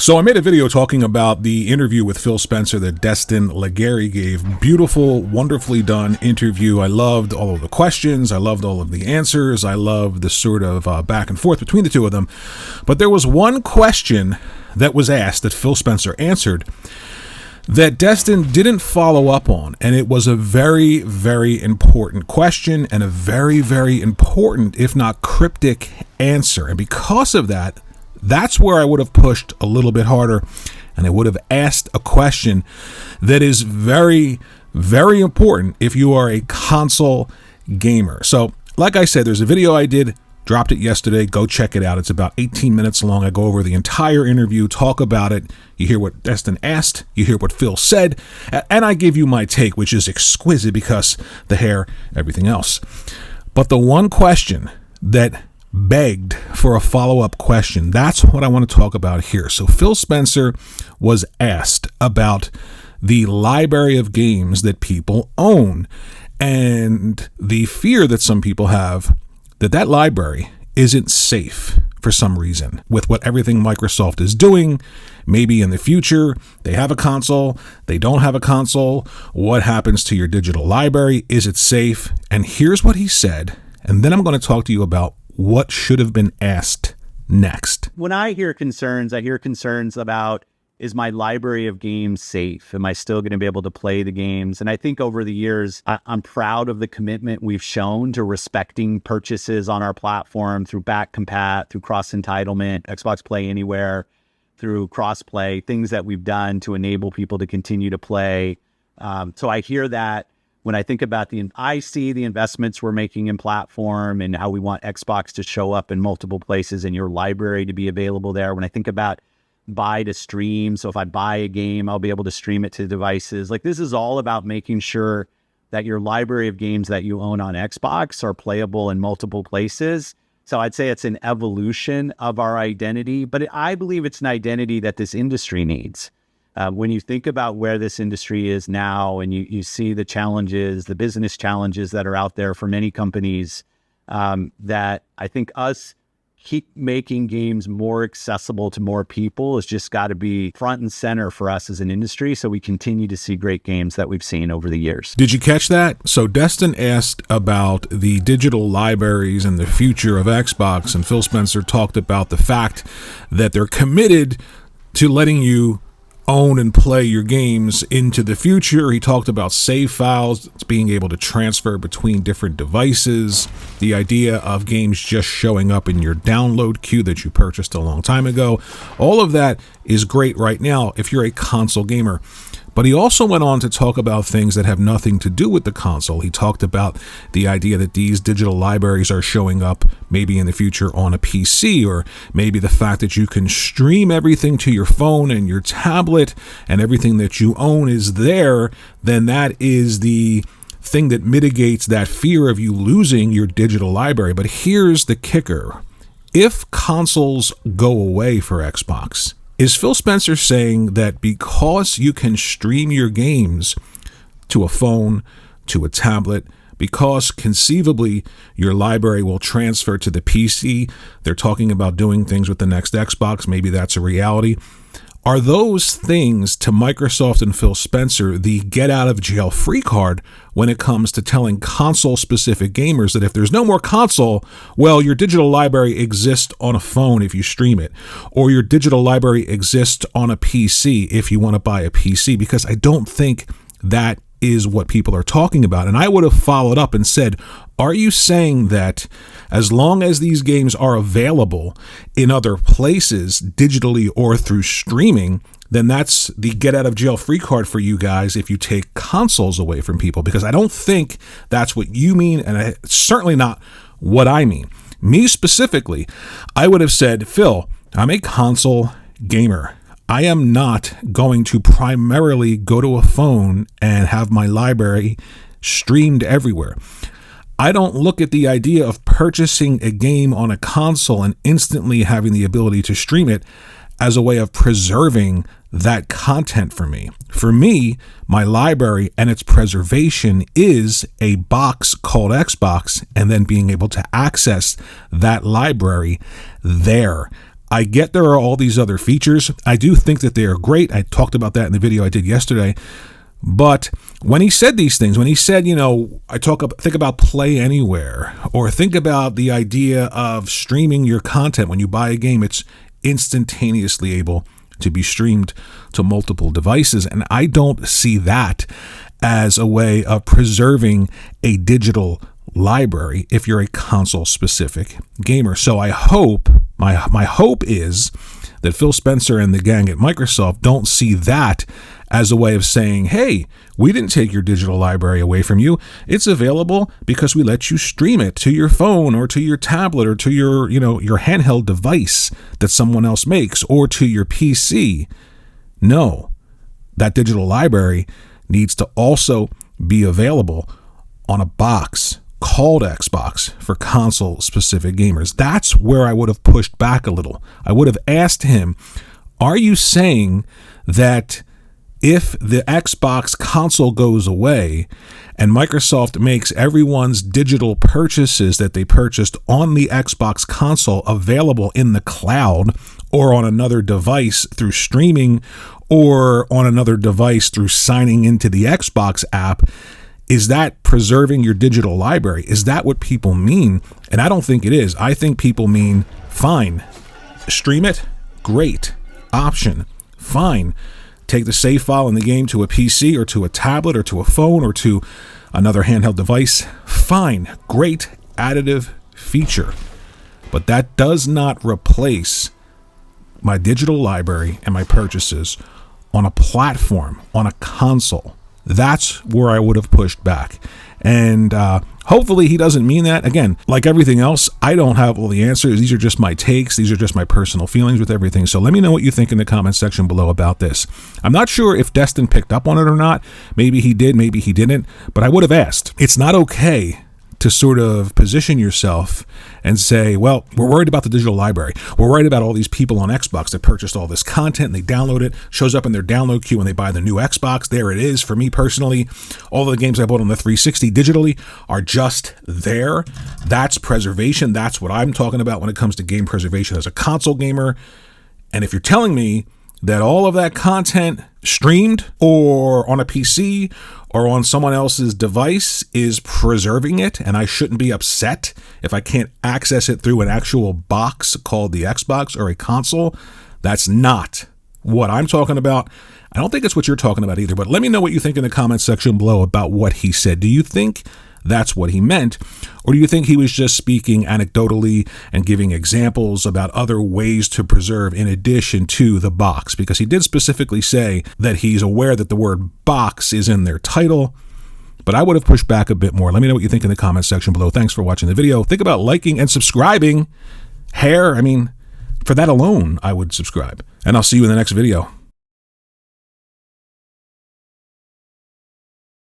So I made a video talking about the interview with Phil Spencer that Destin gave. Beautiful, wonderfully done interview. I loved all of the questions. I loved all of the answers. I loved the sort of back and forth between the two of them. But there was one question that was asked that Phil Spencer answered that Destin didn't follow up on. And it was a very, very important question and a very, very important, if not cryptic, answer. And because of that, that's where I would have pushed a little bit harder, and I would have asked a question that is very, very important if you are a console gamer. So, like I said, there's a video I did, dropped it yesterday. Go check it out. It's about 18 minutes long. I go over the entire interview, talk about it. You hear what Destin asked, you hear what Phil said, and I give you my take, which is exquisite because the hair, everything else. But the one question that begged for a follow-up question, that's what I want to talk about here. So Phil Spencer was asked about the library of games that people own and the fear that some people have that that library isn't safe for some reason with what everything Microsoft is doing. Maybe in the future they have a console, they don't have a console. What happens to your digital library? Is it safe? And here's what he said, and then I'm going to talk to you about what should have been asked next. When I hear concerns about, is my library of games safe? Am I still going to be able to play the games? And I think over the years, I'm proud of the commitment we've shown to respecting purchases on our platform through back compat, through cross entitlement, Xbox Play Anywhere, through cross-play, things that we've done to enable people to continue to play. So I hear that. When I think about I see the investments we're making in platform and how we want Xbox to show up in multiple places and your library to be available there. When I think about buy to stream, so if I buy a game, I'll be able to stream it to devices. Like, this is all about making sure that your library of games that you own on Xbox are playable in multiple places. So I'd say it's an evolution of our identity, but I believe it's an identity that this industry needs. When you think about where this industry is now and you see the challenges, the business challenges that are out there for many companies, that I think us keep making games more accessible to more people has just got to be front and center for us as an industry, so we continue to see great games that we've seen over the years. Did you catch that? So Destin asked about the digital libraries and the future of Xbox, and Phil Spencer talked about the fact that they're committed to letting you own and play your games into the future. He talked about save files, being able to transfer between different devices, the idea of games just showing up in your download queue that you purchased a long time ago. All of that is great right now if you're a console gamer. But he also went on to talk about things that have nothing to do with the console. He talked about the idea that these digital libraries are showing up maybe in the future on a PC, or maybe the fact that you can stream everything to your phone and your tablet and everything that you own is there. Then that is the thing that mitigates that fear of you losing your digital library. But here's the kicker. If consoles go away for Xbox, is Phil Spencer saying that because you can stream your games to a phone, to a tablet, because conceivably your library will transfer to the PC, they're talking about doing things with the next Xbox, maybe that's a reality. Are those things to Microsoft and Phil Spencer the get out of jail free card when it comes to telling console specific gamers that if there's no more console, well, your digital library exists on a phone if you stream it, or your digital library exists on a PC if you want to buy a PC? Because I don't think that is what people are talking about. And I would have followed up and said, are you saying that as long as these games are available in other places, digitally or through streaming, then that's the get out of jail free card for you guys if you take consoles away from people? Because I don't think that's what you mean, and it's certainly not what I mean. Me specifically, I would have said, Phil, I'm a console gamer. I am not going to primarily go to a phone and have my library streamed everywhere. I don't look at the idea of purchasing a game on a console and instantly having the ability to stream it as a way of preserving that content for me. For me, my library and its preservation is a box called Xbox, and then being able to access that library there. I get there are all these other features. I do think that they are great. I talked about that in the video I did yesterday. But when he said these things, when he said, think about Play Anywhere, or think about the idea of streaming your content. When you buy a game, it's instantaneously able to be streamed to multiple devices. And I don't see that as a way of preserving a digital library if you're a console-specific gamer. So I hope, my hope is that Phil Spencer and the gang at Microsoft don't see that as a way of saying, hey, we didn't take your digital library away from you. It's available because we let you stream it to your phone or to your tablet or to your handheld device that someone else makes, or to your PC. No, that digital library needs to also be available on a box called Xbox for console-specific gamers. That's where I would have pushed back a little. I would have asked him, are you saying that if the Xbox console goes away and Microsoft makes everyone's digital purchases that they purchased on the Xbox console available in the cloud or on another device through streaming or on another device through signing into the Xbox app, is that preserving your digital library? Is that what people mean? And I don't think it is. I think people mean, fine, stream it, great, option, fine. Take the save file in the game to a PC or to a tablet or to a phone or to another handheld device. Fine, great additive feature. But that does not replace my digital library and my purchases on a platform, on a console. That's where I would have pushed back. And hopefully he doesn't mean that. Again, like everything else, I don't have all the answers. These are just my takes. These are just my personal feelings with everything. So let me know what you think in the comment section below about this. I'm not sure if Destin picked up on it or not. Maybe he did, maybe he didn't. But I would have asked. It's not okay to sort of position yourself and say, well, we're worried about the digital library. We're worried about all these people on Xbox that purchased all this content and they download it, shows up in their download queue when they buy the new Xbox. There it is. For me personally, all the games I bought on the 360 digitally are just there. That's preservation. That's what I'm talking about when it comes to game preservation as a console gamer. And if you're telling me that all of that content streamed or on a PC or on someone else's device is preserving it, and I shouldn't be upset if I can't access it through an actual box called the Xbox or a console, that's not what I'm talking about. I don't think it's what you're talking about either, but let me know what you think in the comment section below about what he said. Do you think that's what he meant? Or do you think he was just speaking anecdotally and giving examples about other ways to preserve in addition to the box? Because he did specifically say that he's aware that the word box is in their title, but I would have pushed back a bit more. Let me know what you think in the comment section below. Thanks for watching the video. Think about liking and subscribing. For that alone, I would subscribe. And I'll see you in the next video.